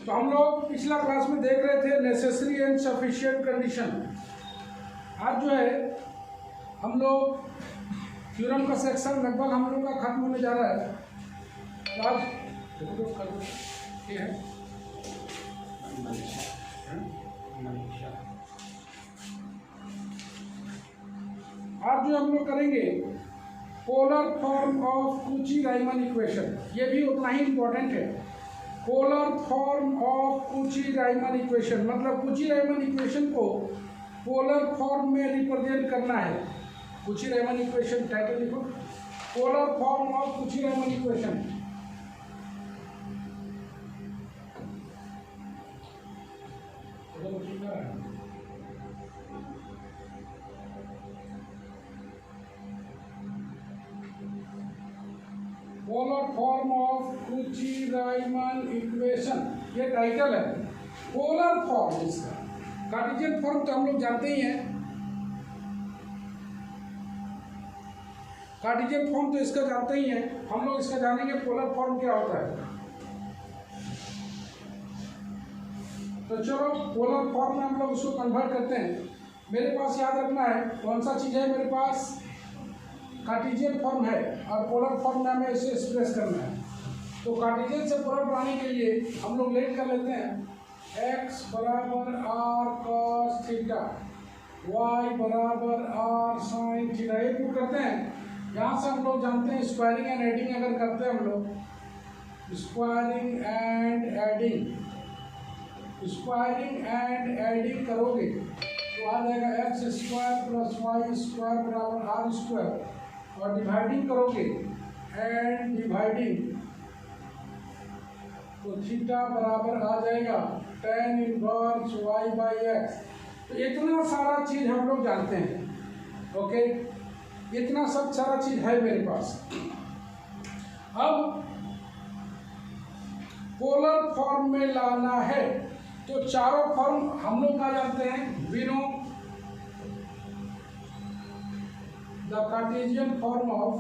तो हम लोग पिछला क्लास में देख रहे थे नेसेसरी एंड सफिशिएंट कंडीशन। आज जो है हम लोग थ्योरम का सेक्शन लगभग हम लोग का खत्म होने जा रहा है। तो आज ये है आज जो हम लोग करेंगे polar form of Cauchy Riemann equation. ये भी उतना ही इम्पोर्टेंट है। Polar form of Cauchy Riemann equation मतलब कूची-राइमन इक्वेशन को पोलर फॉर्म में रिप्रेजेंट करना है। कूची-राइमन इक्वेशन टाइटल लिखो, polar form of Cauchy Riemann equation. Polar form of Cauchy Riemann equation ये टाइटल है। पोलर फॉर्म इसका, कार्टेशियन फॉर्म तो हम लोग जानते ही हैं। कार्टेशियन फॉर्म तो इसका जानते ही हैं। हम लोग इसका जानेंगे पोलर फॉर्म क्या होता है। तो चलो पोलर फॉर्म में हम लोग उसको कन्वर्ट करते हैं। मेरे पास याद रखना है कौन सा चीज़ है। मेरे पास कार्टेशियन फॉर्म है और पोलर फॉर्म में हमें इसे एक्सप्रेस करना है। तो कार्टेशियन से पोलर बनाने के लिए हम लोग लेट कर लेते हैं x बराबर r cos थीटा, y बराबर r sin थीटा। ये प्रूव करते हैं। यहाँ से हम लोग जानते हैं स्क्वायरिंग एंड एडिंग अगर करते हैं हम लोग, स्क्वायरिंग एंड एडिंग करोगे तो आ जाएगा x square plus y square बराबर आर स्क्वायर, और डिवाइडिंग करोगे एंड डिवाइडिंग तो थीटा बराबर आ जाएगा tan inverse y by x. तो इतना सारा चीज़ हम लोग जानते हैं। ओके, इतना सब सारा चीज़ है मेरे पास। अब पोलर फॉर्म में लाना है तो चारों फॉर्म हम लोग क्या जानते हैं। We know the Cartesian form of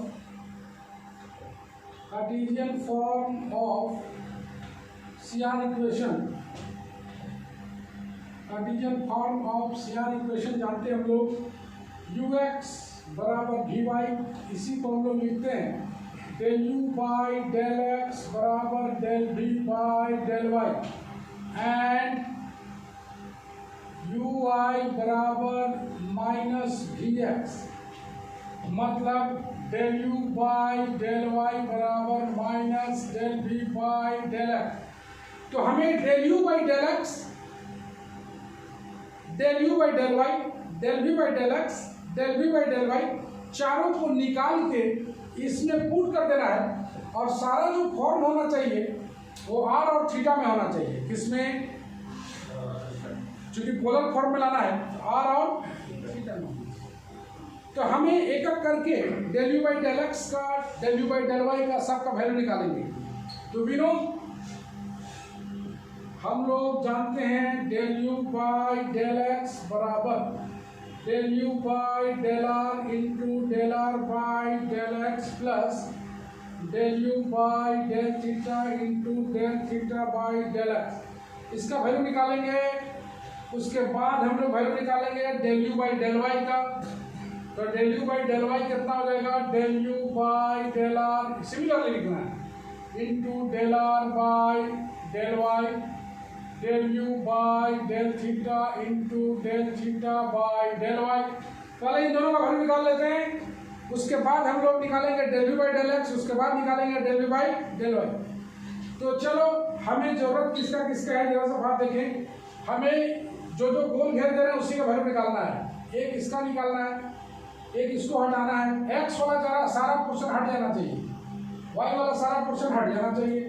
CR equation. Cartesian form of CR equation जानते हैं हम लोग। ux बराबर dy, इसी को हम लोग लिखते हैं del u by del x बराबर del v by del y, and ui बराबर माइनस vx मतलब del u by del y बराबर minus del v by del x। तो हमें del u by del x, del u by del y, del v by del x, del v by del y चारों को निकाल के इसमें put कर देना है, और सारा जो फॉर्म होना चाहिए वो r और थीटा में होना चाहिए। किसमें? चूंकि पोलर फॉर्म में लाना है तो r और थीटा में। तो हमें एक एक करके del u by del x का, del u by del y का सबका वैल्यू निकालेंगे। तो वी नो हम लोग जानते हैं del u by del x बराबर del u by del r into del r by del x plus del u by del theta into del theta by del x। इसका value निकालेंगे। उसके बाद हम लोग वैल्यू निकालेंगे del u by del y का। तो del u by del y कितना हो जाएगा? del u by del r similarly लिखना है into del r by del y, del u by del theta into del theta by del y। पहले इन दोनों का वैल्यू निकाल लेते हैं। उसके बाद हम लोग निकालेंगे del u by del x, उसके बाद निकालेंगे del v by del y। तो चलो हमें जरूरत किसका किसका है, जरा सा बात देखें। हमें जो जो गोल घेर दे रहे हैं उसी का वैल्यू निकालना है। एक इसका निकालना है, एक इसको हटाना है। x वाला जरा सारा पोर्शन हट जाना चाहिए, y वाला सारा पोर्शन हट जाना चाहिए।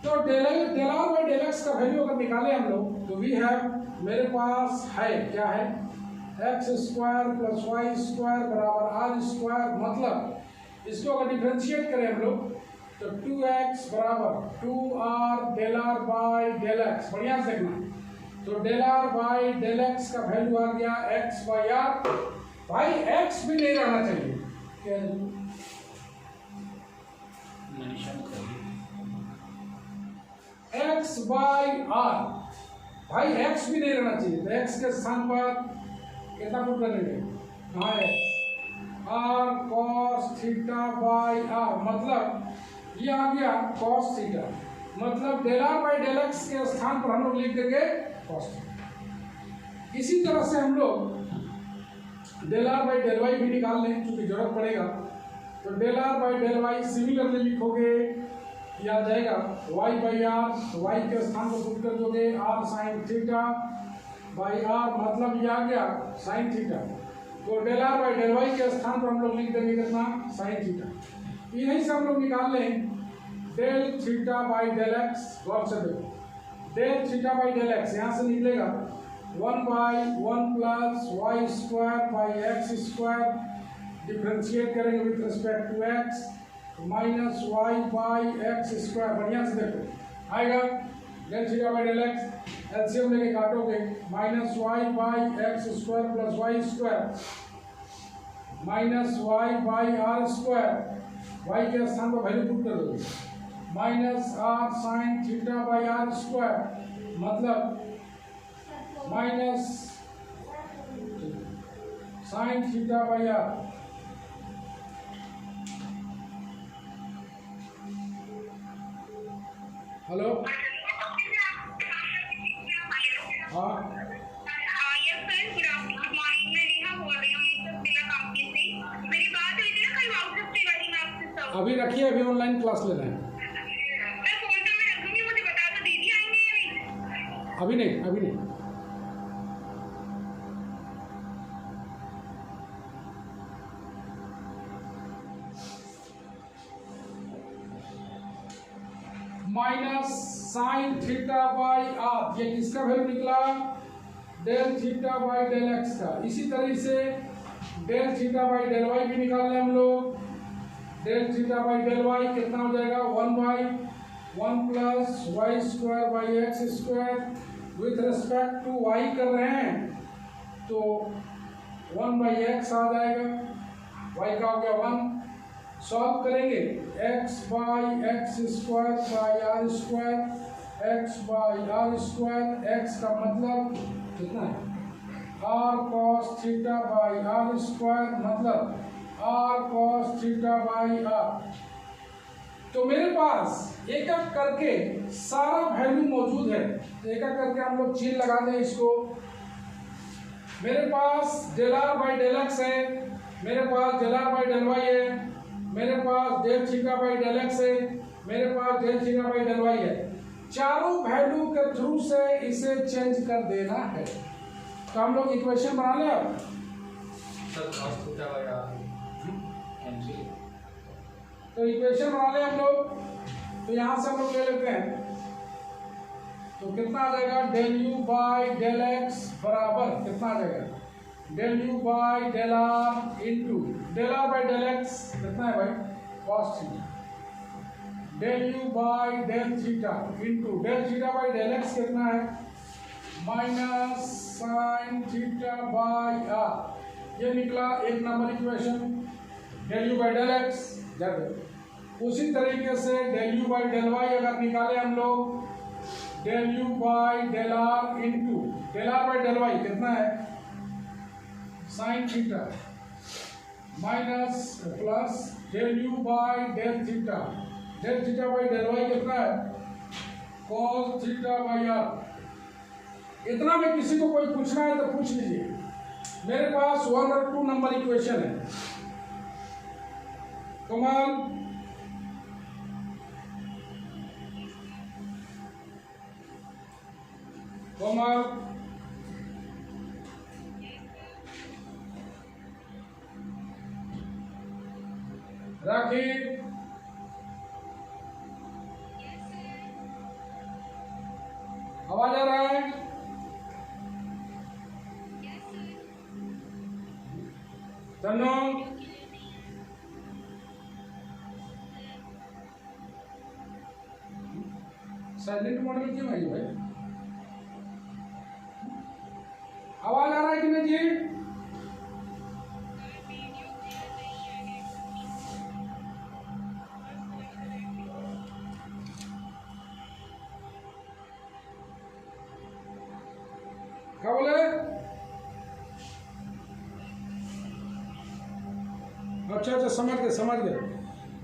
तो del r by del x का वैल्यू अगर निकालें हम लोग तो वी हैव, मेरे पास है क्या है, x square plus y square बराबर आर स्क्वायर। मतलब इसको अगर डिफ्रेंशिएट करें हम लोग तो 2x बराबर 2r del r by del x। बढ़िया से देखना। तो del r by del x का वैल्यू आ गया x बाई r। भाई x भी नहीं रहना चाहिए। x एक्स बाई आर, भाई एक्स भी नहीं रहना चाहिए, तो एक्स के स्थान पर कितना पुट करेंगे, हाँ x, r cos theta by r, मतलब ये आ गया कॉस थीटा, मतलब del r by del x के स्थान पर हम लोग लिख देंगे कॉस थीटा। इसी तरह से हम लोग del r by del y भी निकाल लें, क्योंकि जरूरत पड़ेगा। तो del r by del y similarly लिखोगे, यह आ जाएगा वाई बाई आर, तो वाई के स्थान पर पुट कर दोगे r sine theta by r, मतलब यह आ गया साइन थीटा। तो del r by del y के स्थान पर हम लोग लिख देंगे कितना, साइन थीटा। यहीं से हम लोग निकाल लें del theta by del x, गौर से देखो del theta by del x यहाँ से निकलेगा 1 by 1 plus y square by x square, differentiate करेंगे with respect to x, minus y by x square, बढ़िया से देखो आएगा del theta by del x, LCM लेके काटोगे, minus y by x square plus y square minus y by r square, y के स्थान पर वैल्यू पुट कर दोगे, minus r sine theta by r square, मतलब minus sine theta by r. Hello, हाँ अभी रखिए, अभी ऑनलाइन क्लास ले रहे हैं। अभी नहीं, अभी नहीं। Minus sine theta by r, ये किसका वैल्यू निकला, del theta by del x का। इसी तरह से del theta by del y भी निकाल लें हम लोग, del theta by del y कितना हो जाएगा 1 by 1 plus y square by x square, with respect to y कर रहे हैं तो 1 बाई एक्स आ जाएगा, वाई का हो गया 1, सॉल्व करेंगे x by x square by r square, x by r square, x का मतलब कितना है r cos theta by r square, मतलब r cos theta by r. तो मेरे पास एक एक करके सारा वैल्यू मौजूद है, तो एक एक करके हम लोग चिन्ह लगा दें इसको। मेरे पास del r by del x है, मेरे पास del r by del y है, मेरे पास del theta by del x है, मेरे पास del theta by del y है। चारों वैल्यू के थ्रू से इसे चेंज कर देना है। तो हम लोग इक्वेशन बना लें अब, तो इक्वेशन बना लें हम लोग। तो यहां से हम लोग ले लेते हैं, तो कितना आ जाएगा del u by del x बराबर कितना आ जाएगा, del u by del r into del r by del x कितना है भाई cos theta, del u by del theta into del theta by del x कितना है minus sine theta by r. ये निकला एक number equation, del u by del x. उसी तरीके से del u by del y अगर निकाले हम लोग, del u by del r into del r by del y कितना है sine theta minus plus del u by del theta by del y कितना है कॉस थीटा बाई आर। इतना में किसी को कोई पूछना है तो पूछ लीजिए। मेरे पास 1 और 2 नंबर इक्वेशन है। कमाल, कमाल, राखी, आवाज आ रहा है? तन्नो, साइलेंट मोड में क्यों आई भाई? आवाज आ रहा है कि नहीं जी? क्या बोले? अच्छा समझ गए।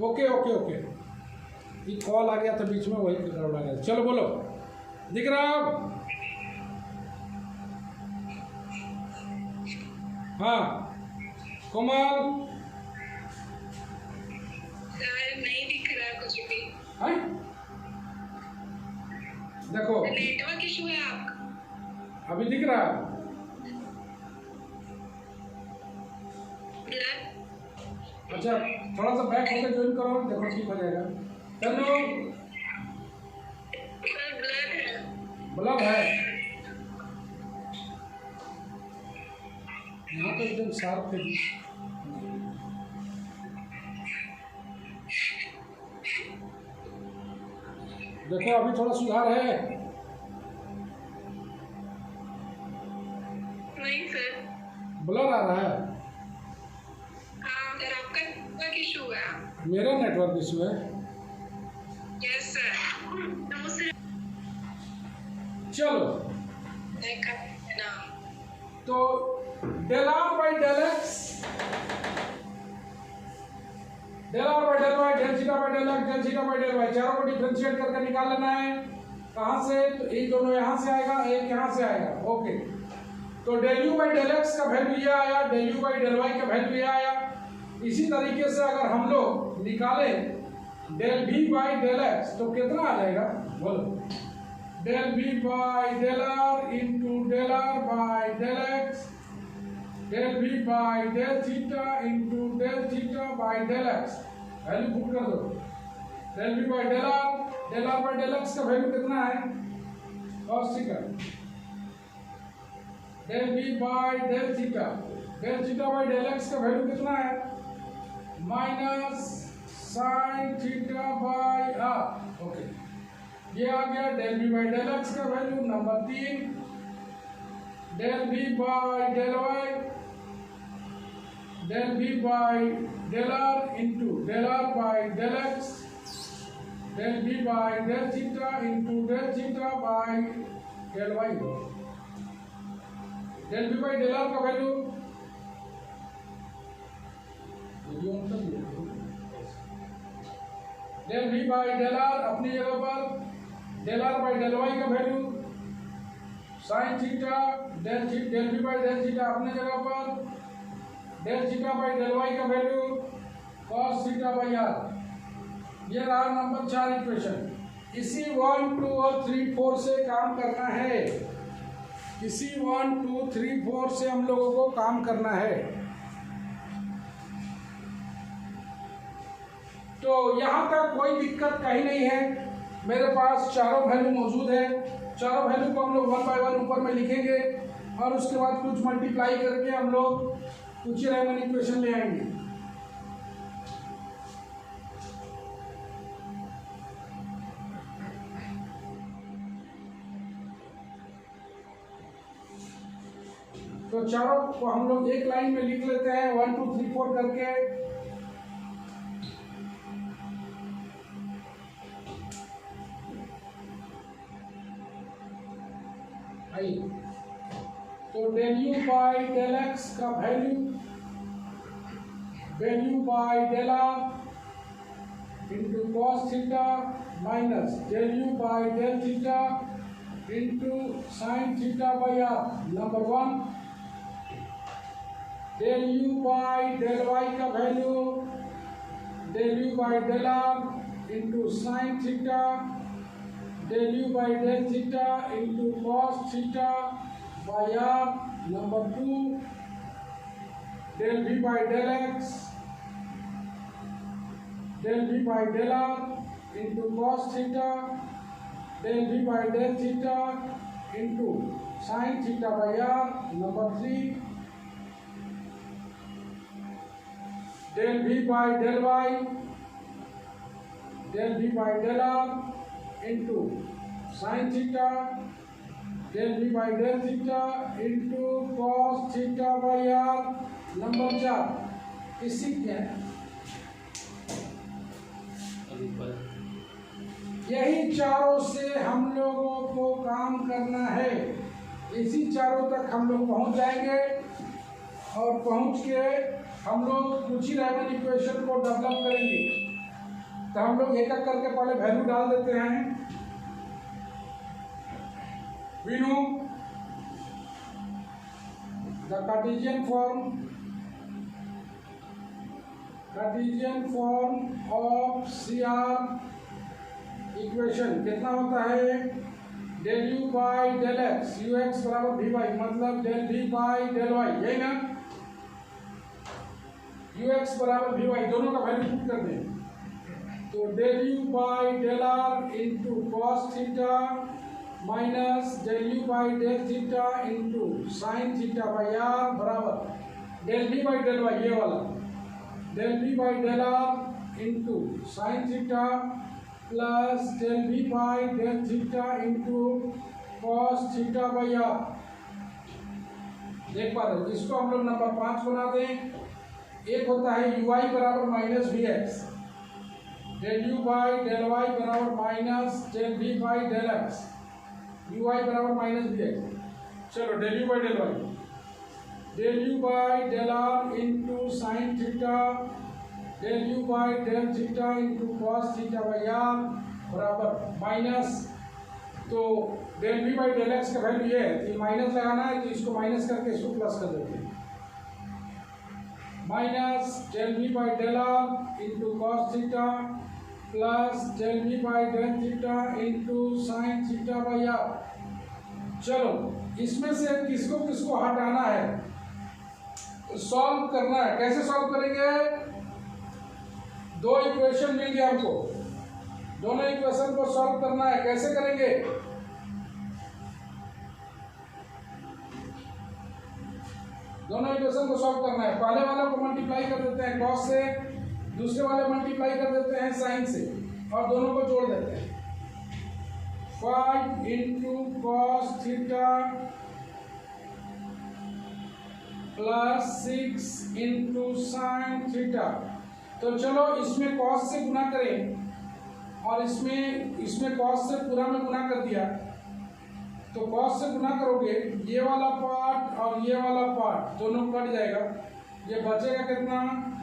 ओके। ये कॉल आ गया था बीच में, वही गड़बड़ा गया। चलो बोलो, दिख रहा है अब? हाँ कोमल, नहीं दिख रहा कुछ भी। है देखो, नेटवर्क इशू है आपका। अभी दिख रहा है? अच्छा थोड़ा सा बैक होकर ज्वाइन करो, देखो ठीक हो जाएगा। चलो, ब्लड है यहाँ तो एकदम शार्प है। देखो अभी थोड़ा सुधार है? नहीं सर, ब्लर आ रहा है? हाँ सर, आपका नेटवर्क इशू है। मेरा नेटवर्क इशू है? Yes sir. चलो ना तो del r by del x, del r by del y, del theta by del x, del theta by del y, चारों को डिफरेंशिएट करके निकाल लेना है। कहाँ से? तो एक दोनों यहाँ से आएगा, एक यहाँ से आएगा। ओके, तो del u by del x का वैल्यू ये आया, del u by del y का वैल्यू ये आया। इसी तरीके से अगर हम लोग निकालें del b by del x तो कितना आ जाएगा बोलो? Del b by del r into del r by del x, del b by del theta into del theta by del x. Value put कर दो। Del b by del r by del x का value कितना है? cos theta. Del b by del theta by del x का value कितना है? Minus sine theta by r. Okay, ये आ गया del b by del x का value. Number 3, del b by del y, del b by del r into del r by del x, del b by del theta into del theta by del y. Del b by del are का value del b by del r अपनी जगह पर, del r by del y का value sine theta, del b by del theta अपने जगह पर, del theta by del y का value cos theta by r. ये रहा नंबर 4 इक्वेशन। इसी 1 2 और 3 4 से काम करना है। इसी 1 2 3 4 से हम लोगों को काम करना है। तो यहाँ तक कोई दिक्कत कहीं नहीं है। मेरे पास चारों वैल्यू मौजूद है। चारों वैल्यू को हम लोग 1 बाय 1 ऊपर में लिखेंगे और उसके बाद कुछ मल्टीप्लाई करके हम लोग कुछ रेमन इक्वेशन ले आएंगे। तो चारों को हम लोग एक लाइन में लिख लेते हैं 1 2 3 4 करके। तो del u by del x का value, del u by del r into cos theta minus del u by del theta into sine theta by r. Number 1, del u by del y का value, del u by del r into sine theta, del u by del theta into cos theta by r. Number 2, del b by del x, del b by del r into cos theta, del b by del theta into sine theta by r. Number 3, del b by del y, del b by del r into sine theta, del b by del theta into cos theta by r. Number 4, इसी के यही चारों से हम लोगों को काम करना है। इसी चारों तक हम लोग पहुंच जाएंगे और पहुंच के हम लोग कुछ ही रायमन इक्वेशन को डेवलप करेंगे। तो हम लोग एक एक करके पहले वैल्यू डाल देते हैं। We know the Cartesian form of CR equation कितना होता है, del u by del x, u x बराबर वी वाई, मतलब del v by del y, यही ना, यू एक्स बराबर वी वाई, दोनों का वैल्यू पुट कर दें। तो del u by del r into cos theta minus del u by del theta into sine theta by r बराबर del v by del Y, ये वाला del v by del r into sine theta plus del v by del theta into cos theta by r. देख पा रहे हो, इसको हम लोग नंबर 5 बना दें। एक होता है यू आई बराबर minus v x, del u by del y बराबर minus del v by del x, u y बराबर माइनस वी एक्स। चलो del u by del y, del u by del r into sine theta del u by del theta into cos theta by r बराबर minus, तो del v by del x का value ये है, तो minus लगाना है, तो इसको माइनस करके इसको प्लस कर देते हैं, minus del v by del r into cos theta plus del v by del theta into sine theta by r. चलो इसमें से किसको किसको हटाना है, सॉल्व करना है। कैसे सॉल्व करेंगे, दो इक्वेशन मिल गया हमको, दोनों इक्वेशन को सॉल्व करना है। कैसे करेंगे, दोनों इक्वेशन को सॉल्व करना है। पहले वाले को मल्टीप्लाई कर देते हैं कॉस से, दूसरे वाले मल्टीप्लाई कर देते हैं साइन से, और दोनों को जोड़ देते हैं। 5 into cos theta plus 6 into sine theta. तो चलो इसमें कॉस से गुना करें, और इसमें कॉस से पूरा में गुना कर दिया, तो कॉस से गुना करोगे, ये वाला पार्ट और ये वाला पार्ट दोनों कट जाएगा, ये बचेगा कितना,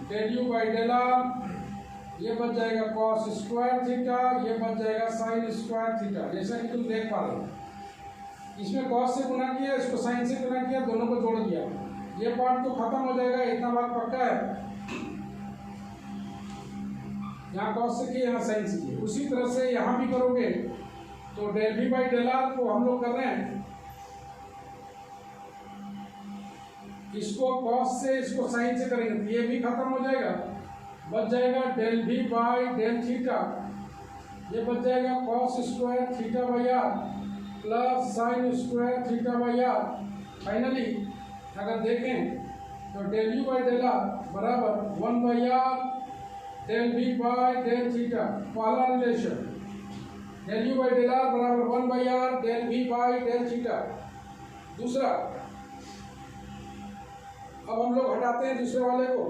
del u by del r, ये बच जाएगा कॉस स्क्वायर थीटा, ये बच जाएगा साइन स्क्वायर थीटा। जैसा कि तुम देख पा रहे हो, इसमें कॉस से गुना किया, इसको साइन से गुना किया, दोनों को जोड़ दिया, ये पार्ट तो खत्म हो जाएगा, इतना बात पक्का है। यहाँ कॉस से किए, यहाँ साइन से किए, उसी तरह से यहाँ भी करोगे। तो del v by del r को हम लोग कर रहे हैं, इसको कॉस से इसको साइन से करेंगे, तो ये भी खत्म हो जाएगा, बच जाएगा del v by del theta, ये बच जाएगा cos square theta by r plus sine square theta by r. Finally अगर देखें तो del u by del r बराबर 1 by r del v by del theta, पहला relation, del u by del r बराबर 1 by r del v by del theta. दूसरा, अब हम लोग हटाते हैं दूसरे वाले को,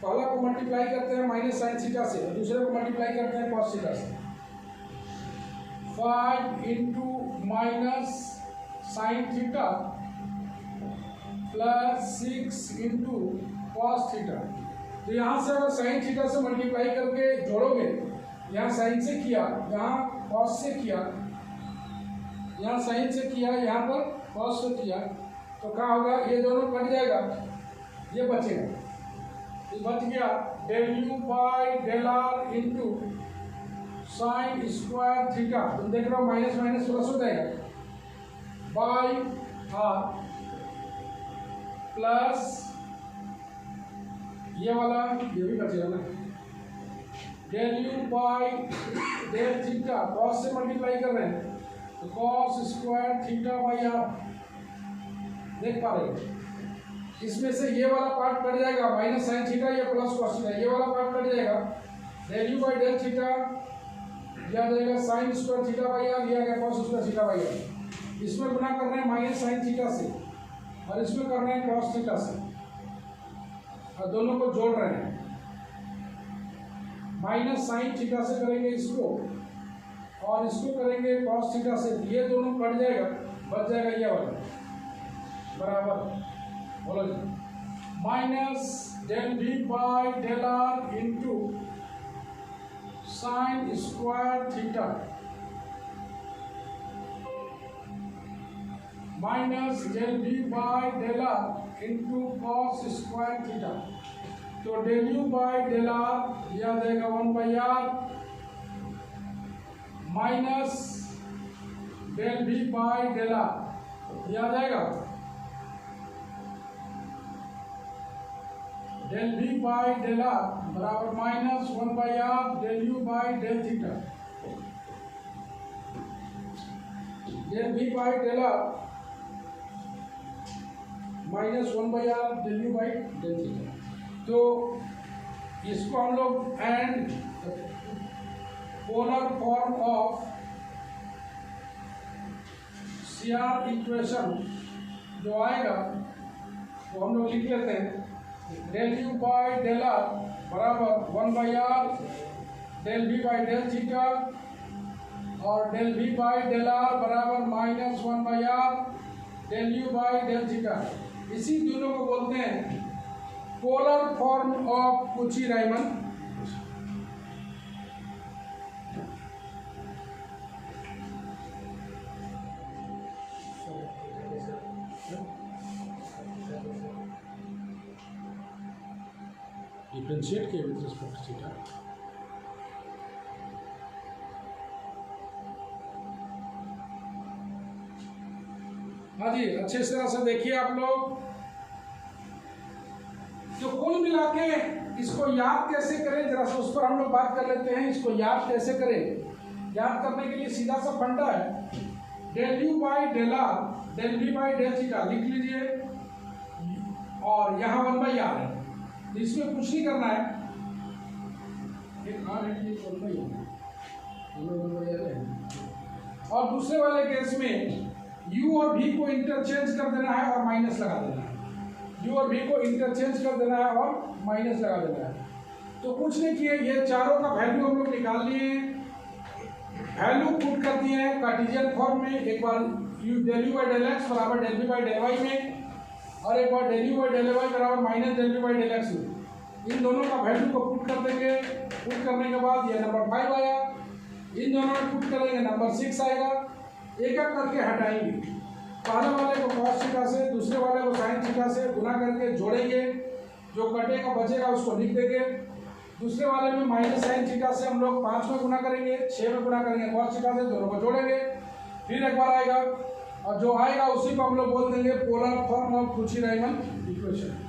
पहला को मल्टीप्लाई करते हैं माइनस साइन थीटा से, दूसरे को मल्टीप्लाई करते हैं कॉस थीटा से। 5 into minus sine theta plus 6 into cos theta. तो यहाँ से अगर साइन थीटा से मल्टीप्लाई करके जोड़ोगे, यहाँ साइन से किया, यहाँ कॉस से किया, यहाँ साइन से किया, यहाँ पर कॉस से किया, तो क्या होगा, ये दोनों कट जाएगा, ये बचेगा, ये बच गया del u by del r into sine square theta. तुम देख रहे हो माइनस माइनस प्लस हो जाएगा, बाई आर प्लस ये वाला, ये भी बचेगा ना, del u by del theta, cos से मल्टीप्लाई कर रहे हैं, तो cos square theta by r. देख पा रहे हो, इसमें से ये वाला पार्ट कट जाएगा, माइनस साइन थीटा, ये प्लस कॉस थीटा, ये वाला पार्ट कट जाएगा, del u by del theta, यह आ जाएगा sine square theta by r, यह आ गया cos square theta by r. इसमें गुना कर रहे हैं माइनस साइन थीटा से, और इसमें कर रहे हैं कॉस थीटा से, और दोनों को जोड़ रहे हैं। माइनस साइन थीटा से करेंगे इसको, और इसको करेंगे कॉस थीटा से, ये दोनों कट जाएगा, बच जाएगा ये वाला बराबर, बोलो जी, minus del v by del r into sine square theta minus del v by del r into cos square theta. तो del u by del r यह देगा 1/r minus del v by del r यह जाएगा del v by del r बराबर minus 1/r del u by del theta. Del v by del r minus 1/r del u by del theta. तो इसको हम लोग and polar form of CR equation जो आएगा वो हम लोग लिख लेते हैं, del u by del r बराबर 1/r del v by del theta और del v by del r बराबर minus 1/r del u by del theta. इसी दोनों को बोलते हैं polar form of Cauchy Riemann. Differentiate के विद रिस्पेक्ट टू थीटा। हाँ जी, अच्छे तरह से देखिए आप लोग। तो कुल मिला के इसको याद कैसे करें, जरा सा उस पर हम लोग बात कर लेते हैं। इसको याद कैसे करें, याद करने के लिए सीधा सा फंडा है, del u by del r del v by del theta लिख लीजिए और यहाँ 1/r है, तो इसमें कुछ नहीं करना है, एक आर है, एक 1/r है। और दूसरे वाले केस में u और v को इंटरचेंज कर देना है और माइनस लगा देना है, u और v को इंटरचेंज कर देना है और माइनस लगा देना है। तो कुछ नहीं किए, ये चारों का वैल्यू हम लोग निकाल लिए, वैल्यू पुट कर दिए हैं कार्टेशियन फॉर्म में, एक बार del u by del x बराबर del v by del y में और एक बार del u by del y बराबर minus del v by del x में। इन दोनों का वैल्यू को पुट कर देंगे, पुट करने के बाद ये नंबर 5 आया, इन दोनों में पुट करेंगे नंबर 6 आएगा। एक एक करके हटाएंगे, पहले वाले को कॉस थीटा से, दूसरे वाले को साइन थीटा से गुना करके जोड़ेंगे, जो कटेगा बचेगा उसको लिख देंगे। दूसरे वाले में माइनस साइन थीटा से हम लोग 5 में गुना करेंगे, 6 में गुना करेंगे कॉस थीटा से, दोनों को जोड़ेंगे, फिर एक बार आएगा और जो आएगा उसी को हम लोग बोल देंगे polar form of Cauchy Riemann equation.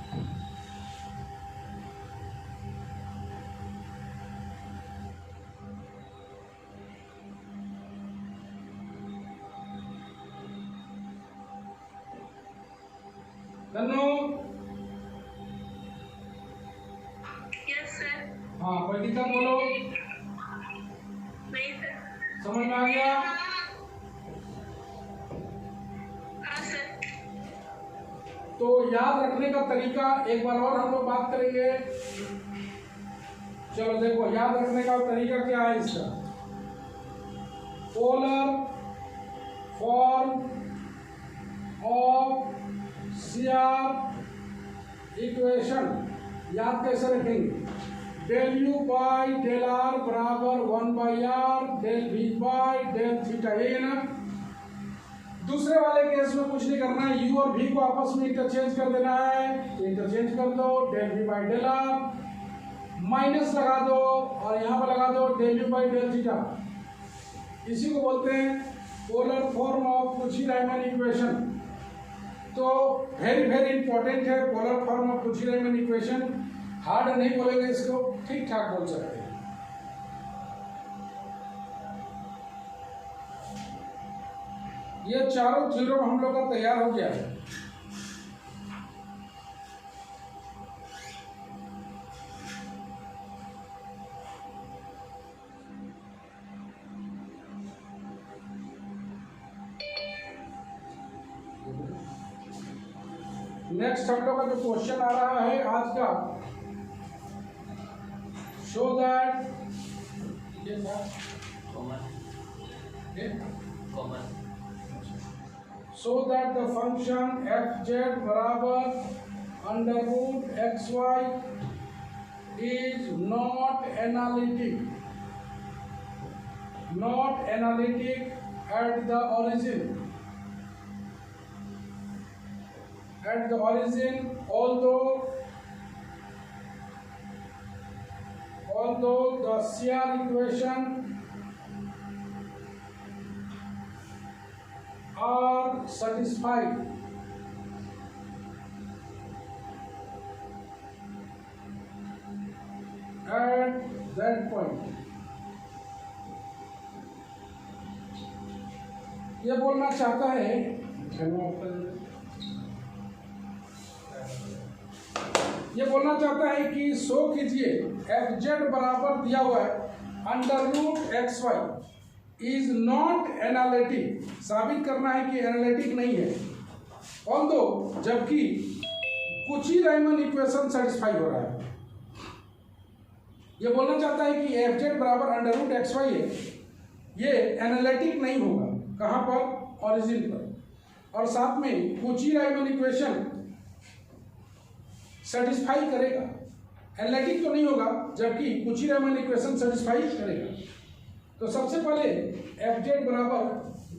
Tannu, yes sir. हाँ कोई दिक्कत बोलो, नहीं सर। समझ में आ गया? हाँ सर। तो याद रखने का तरीका एक बार और हम लोग बात करेंगे। चलो देखो, याद रखने का तरीका क्या है इसका, polar form of CR equation याद कैसे रखेंगे, del u by del r बराबर 1/r del v by del theta, ये ना। दूसरे वाले केस में कुछ नहीं करना है, u और v को आपस में इंटरचेंज कर देना है, इंटरचेंज कर दो, del v by del r minus लगा दो और यहाँ पर लगा दो del u by del theta. इसी को बोलते हैं polar form of Cauchy Riemann equation. तो वेरी इंपॉर्टेंट है polar form of Cauchy Riemann equation, hard नहीं बोलेंगे इसको, ठीक ठाक बोल सकते हैं। ये चारों थ्योरम हम लोग का तैयार हो गया है। नेक्स्ट हम लोग का जो क्वेश्चन आ रहा है आज का, show that so that the function fz बराबर under root x y is not analytic at the origin, although the CR equation are satisfied at that point. ये बोलना चाहता है कि शो कीजिए एफ जेड बराबर दिया हुआ है under root x y is not analytic, साबित करना है कि एनालिटिक नहीं है, ऑल्दो जबकि कुची राइमन इक्वेशन सेटिस्फाई हो रहा है। ये बोलना चाहता है कि एफ जेड बराबर अंडर रूट एक्स वाई है, ये एनालिटिक नहीं होगा, कहाँ पर, ओरिजिन पर, और साथ में कुची राइमन इक्वेशन सेटिस्फाई करेगा, एनालिटिक तो नहीं होगा जबकि कुची राइमन इक्वेशन सेटिस्फाई करेगा। तो सबसे पहले एफ जेड बराबर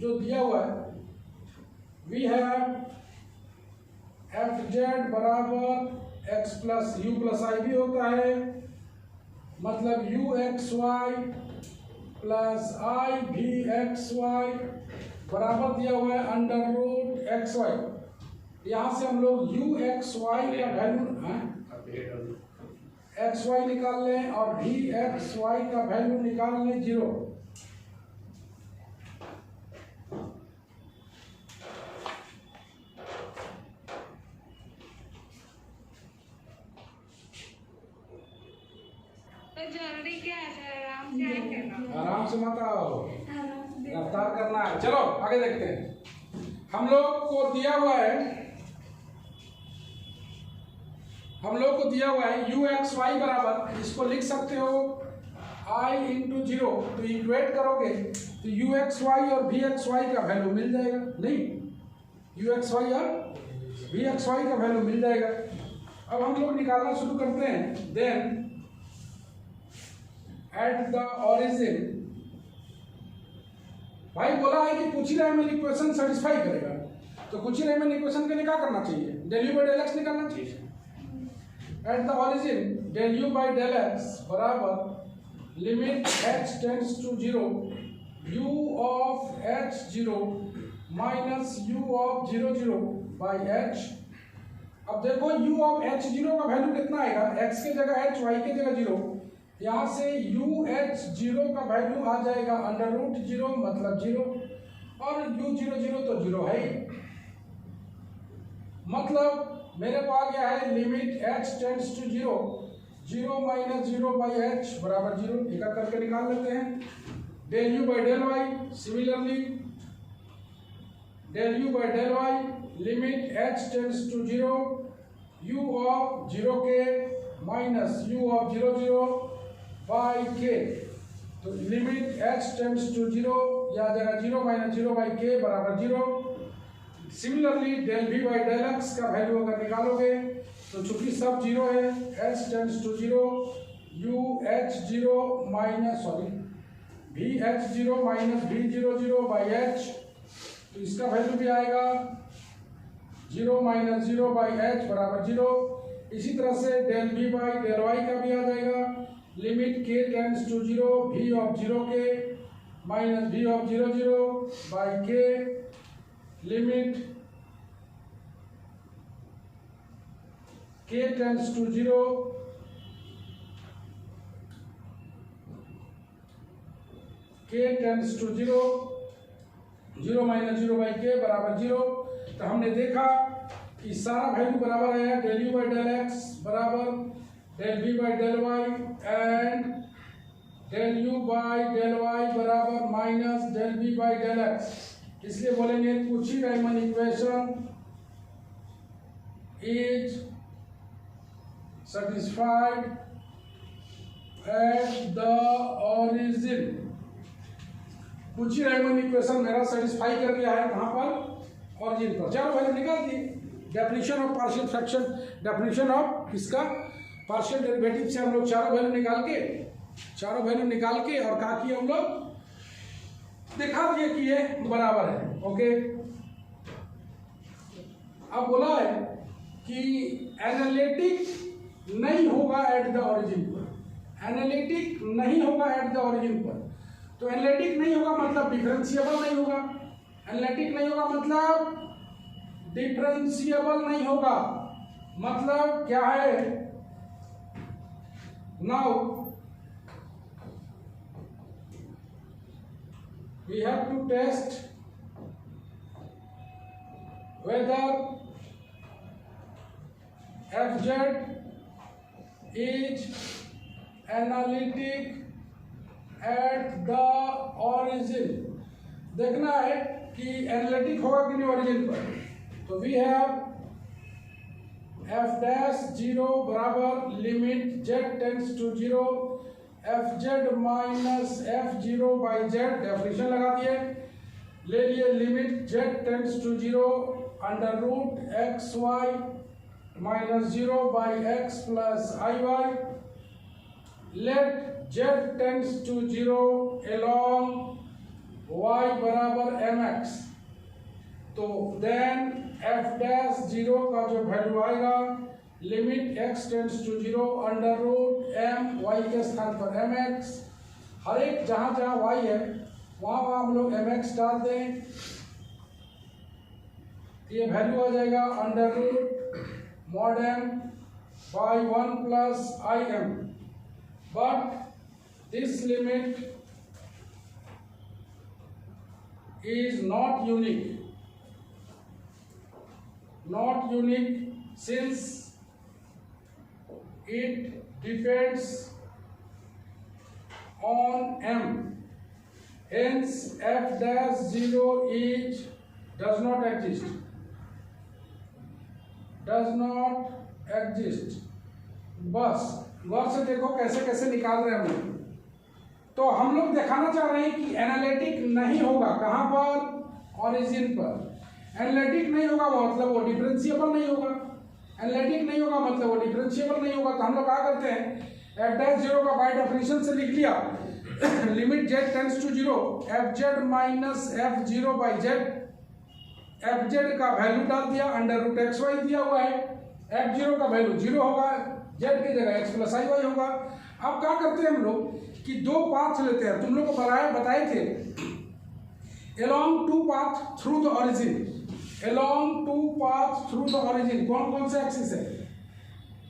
जो दिया हुआ है, वी हैव एफ जेड बराबर एक्स प्लस यू प्लस आई भी होता है, मतलब यू एक्स वाई प्लस आई भी एक्स वाई बराबर दिया हुआ है अंडर रूट एक्स वाई। यहाँ से हम लोग यू एक्स वाई का वैल्यू एक्स वाई निकाल लें और भी एक्स वाई का वैल्यू निकाल लें 0। तो जल्दी क्या है, आराम से मत आओ, रफ्तार करना है। चलो आगे देखते हैं। हम लोग को दिया हुआ है यू एक्स वाई बराबर, इसको लिख सकते हो आई इंटू 0, तो इक्वेट करोगे तो यू एक्स वाई और वी एक्स वाई का वैल्यू मिल जाएगा, नहीं यू एक्स वाई और वी एक्स वाई का वैल्यू मिल जाएगा। अब हम लोग निकालना शुरू करते हैं। देन एट द ओरिजिन, भाई बोला है कि कुची राइमन इक्वेशन सेटिस्फाई करेगा, तो कुची राइमन इक्वेशन के लिए क्या करना चाहिए, del u by del x निकालना चाहिए। At the origin del u by del x बराबर limit h tends to 0 u of h0 minus u of 0 by h। अब देखो u ऑफ h0 का वैल्यू कितना आएगा, x के जगह h, y के जगह 0, यहाँ से UH0 का वैल्यू आ जाएगा अंडर रूट 0 मतलब 0, और U00 तो 0 है ही, मतलब मेरे को आ गया है limit h tends to 0 minus 0 by h बराबर 0। एक करके निकाल लेते हैं। Del u by del y, similarly del u by del y limit h tends to 0 u of 0k minus u of 00 by k, तो लिमिट h टेंड्स टू 0 या जगह 0 minus 0 by k बराबर 0। Similarly del v by del x का value अगर निकालोगे तो चूंकि सब 0 है, h tends to 0 u h0 minus v h0 minus v00 by h, तो इसका वैल्यू भी आएगा 0 माइनस 0 बाई h बराबर 0। इसी तरह से del v by del y का भी आ जाएगा limit k tends to 0 v of 0k minus v of 00 by k limit k tends to 0 0 minus 0 by k बराबर 0। तो हमने देखा कि सारा वैल्यू बराबर आया del u by del x बराबर del v by del y and del u by del y बराबर minus del v by del x. इसलिए बोलेंगे Cauchy Riemann equation is satisfied at the origin। Cauchy Riemann equation मेरा satisfy कर गया है कहाँ पर, ऑरिजिन पर। चारों वैल्यू निकाल दिए। Definition of partial fraction, definition of इसका पार्शियल डेरिवेटिव से हम लोग चारों वैल्यू निकाल के और कहा कि हम लोग दिखा दिए कि ये बराबर है। ओके, अब बोला है कि एनालिटिक नहीं होगा एट द ओरिजिन पर। एनालिटिक नहीं होगा एट द ओरिजिन पर। तो एनालिटिक नहीं होगा मतलब डिफरेंशिएबल नहीं होगा। एनालिटिक नहीं होगा मतलब डिफरेंशिएबल नहीं होगा। मतलब क्या है? Now we have to test whether fz is analytic at the origin। देखना है कि एनालिटिक होगा कि नहीं ओरिजिन पर। तो वी हैव f dash 0 बराबर limit z tends to 0 fz minus f0 by z। Definition लगा दिए, ले लिए limit z tends to 0 under root xy minus 0 by x plus iy। Let z tends to 0 along y बराबर mx। तो then f dash 0 का जो वैल्यू आएगा limit x tends to 0 under root m y के स्थान पर mx। हर एक जहाँ जहाँ y है वहाँ हम लोग mx डाल दें, ये वैल्यू आ जाएगा under root mod m by 1 plus i m। But this limit is not unique since it depends on m, hence f dash 0 is does not exist। बस गौर से देखो कैसे कैसे निकाल रहे हैं हम लोग। तो हम लोग दिखाना चाह रहे हैं कि एनालिटिक नहीं होगा कहाँ पर? ओरिजिन पर। एनालिटिक नहीं होगा मतलब वो डिफरेंशिएबल नहीं होगा। एनालिटिक नहीं होगा मतलब वो डिफरेंशिएबल नहीं होगा। तो हम लोग क्या करते हैं, f डैश 0 का बाय डेफिनेशन से लिख लिया limit z tends to 0 fz minus f0 by z। fz का वैल्यू डाल दिया, अंडर रूट xy दिया हुआ है, f0 का वैल्यू 0 होगा, z की जगह x प्लस iy होगा। अब क्या करते हैं हम लोग कि दो पाथ लेते हैं। तुम लोग को बताए थे along two path through the origin। along two path through the origin कौन कौन से एक्सिस है?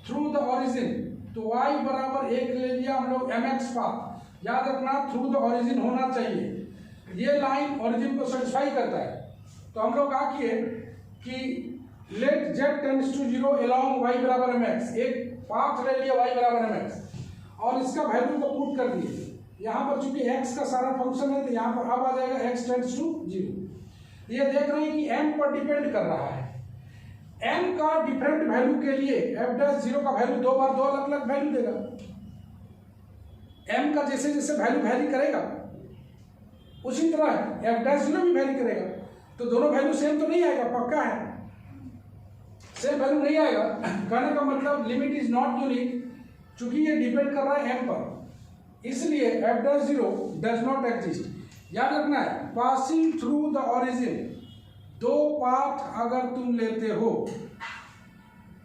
through the origin। तो y बराबर 1 ले लिया हम लोग mx पाथ। याद रखना थ्रू द ओरिजिन होना चाहिए। ये लाइन ओरिजिन को सेटिस्फाई करता है। तो हम लोग क्या किए कि let z tends to 0 along y बराबर mx। एक पाथ ले लिया y बराबर mx और इसका वैल्यू को पुट कर दिए। यहाँ पर चूंकि x का सारा फंक्शन है तो यहाँ पर अब आ जाएगा x टेंड्स टू 0। ये देख रहे हैं कि m पर डिपेंड कर रहा है। m का डिफरेंट वैल्यू के लिए f डैश 0 का वैल्यू दो बार दो अलग अलग वैल्यू देगा। m का जैसे जैसे वैल्यू वैरी करेगा उसी तरह f डैश 0 भी वैरी करेगा। तो दोनों वैल्यू सेम तो नहीं आएगा, पक्का है सेम वैल्यू नहीं आएगा। कहने का मतलब लिमिट इज नॉट यूनिक, चूंकि ये डिपेंड कर रहा है m पर, इसलिए f dash 0 does not exist. याद रखना है पासिंग थ्रू द ओरिजिन। दो पाथ अगर तुम लेते हो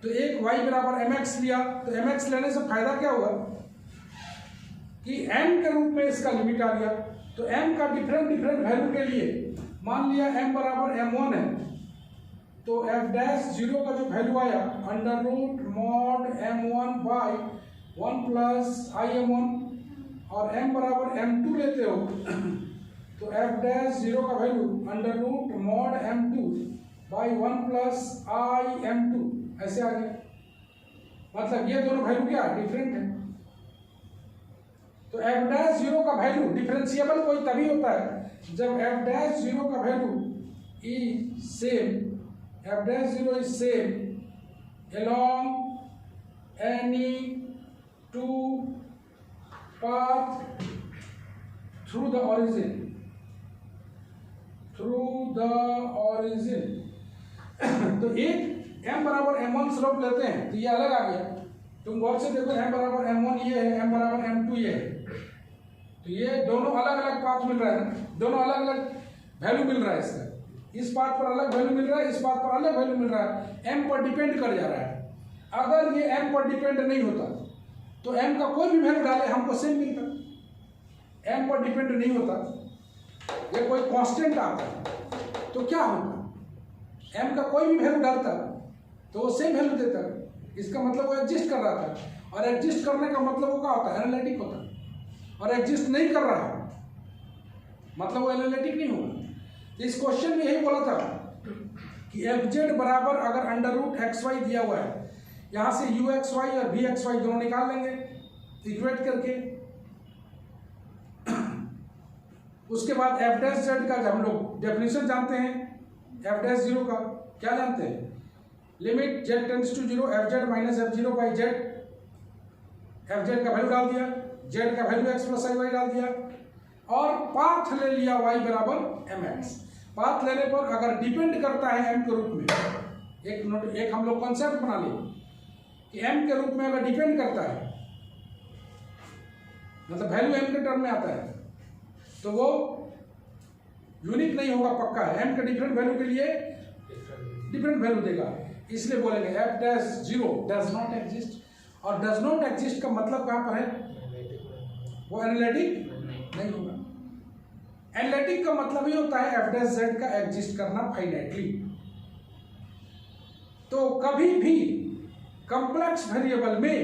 तो एक y बराबर mx लिया, तो mx लेने से फायदा क्या हुआ कि m के रूप में इसका लिमिट आ गया। तो m का डिफरेंट वैल्यू के लिए मान लिया m बराबर m1 है, तो f डैश 0 का जो वैल्यू आया under root mod m1 by 1 plus im1 और m बराबर m2 लेते हो तो f डैश 0 का value under root mod m2 by 1 plus im2 ऐसे आ गया। मतलब ये दोनों वैल्यू क्या डिफरेंट है। तो f डैश 0 का वैल्यू डिफरेंशिएबल कोई तभी होता है जब f डैश 0 का value is same, f dash 0 is same along any two path through the origin तो एक m बराबर m1 स्लोप लेते हैं तो ये अलग आ गया। तुम गौर से देखो m बराबर m1 ये है, m बराबर m2 ये है, तो ये दोनों अलग अलग पाथ मिल रहा है ना, दोनों अलग अलग वैल्यू मिल रहा है इसका। इस पाथ पर अलग वैल्यू मिल रहा है, इस पाथ पर अलग वैल्यू मिल रहा है, m पर डिपेंड कर जा रहा है। अगर ये m पर डिपेंड नहीं होता तो m का कोई भी वैल्यू डाले हमको सेम मिलता। m पर डिपेंड नहीं होता, ये कोई कांस्टेंट आता तो क्या होता, m का कोई भी वैल्यू डालता तो वो सेम वैल्यू देता। इसका मतलब वो एग्जिस्ट कर रहा था, और एग्जिस्ट करने का मतलब वो क्या होता है, एनालिटिक होता है। और एग्जिस्ट नहीं कर रहा है मतलब वो एनालिटिक नहीं होगा। इस क्वेश्चन में यही बोला था कि एफ जेड बराबर अगर अंडर रूट एक्स वाई दिया हुआ है, यहाँ से यू एक्स वाई और वी एक्स वाई दोनों निकाल लेंगे इक्वेट करके। उसके बाद एफ डैश जेड का हम लोग डेफिनेशन जानते हैं, एफ डैश जीरो का क्या जानते हैं, limit z tends to zero f z minus f zero by z. F z का वैल्यू डाल दिया, जेड का value x plus i y डाल दिया, और पाथ ले लिया y बराबर एम एक्स। पाथ लेने पर अगर डिपेंड करता है m के रूप में, एक हम लोग कॉन्सेप्ट बना लें कि m के रूप में अगर डिपेंड करता है मतलब वैल्यू m के टर्म में आता है तो वो यूनिक नहीं होगा, पक्का है। m के डिफरेंट वैल्यू के लिए डिफरेंट वैल्यू देगा, इसलिए बोलेंगे F dash zero does not exist. और डज नॉट एग्जिस्ट का मतलब कहां पर है, वो एनालिटिक नहीं होगा। एनालिटिक का मतलब ही होता है एफ डैश जेड का एग्जिस्ट करना फाइनाइटली। तो कभी भी कॉम्प्लेक्स वेरिएबल में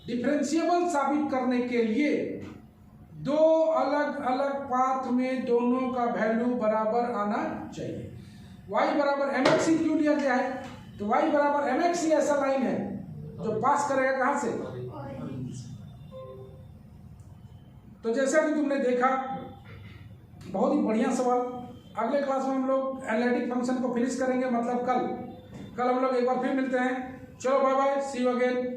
डिफरेंशिएबल साबित करने के लिए दो अलग अलग पाथ में दोनों का वैल्यू बराबर आना चाहिए। y बराबर एम एक्स ही क्यों लिया गया है, तो y बराबर एम एक्स ही ऐसा लाइन है जो पास करेगा कहां से, तो जैसा कि तुमने देखा बहुत ही बढ़िया सवाल। अगले क्लास में हम लोग एनालिटिक फंक्शन को फिनिश करेंगे, मतलब कल हम लोग एक बार फिर मिलते हैं। चलो bye bye, see you again.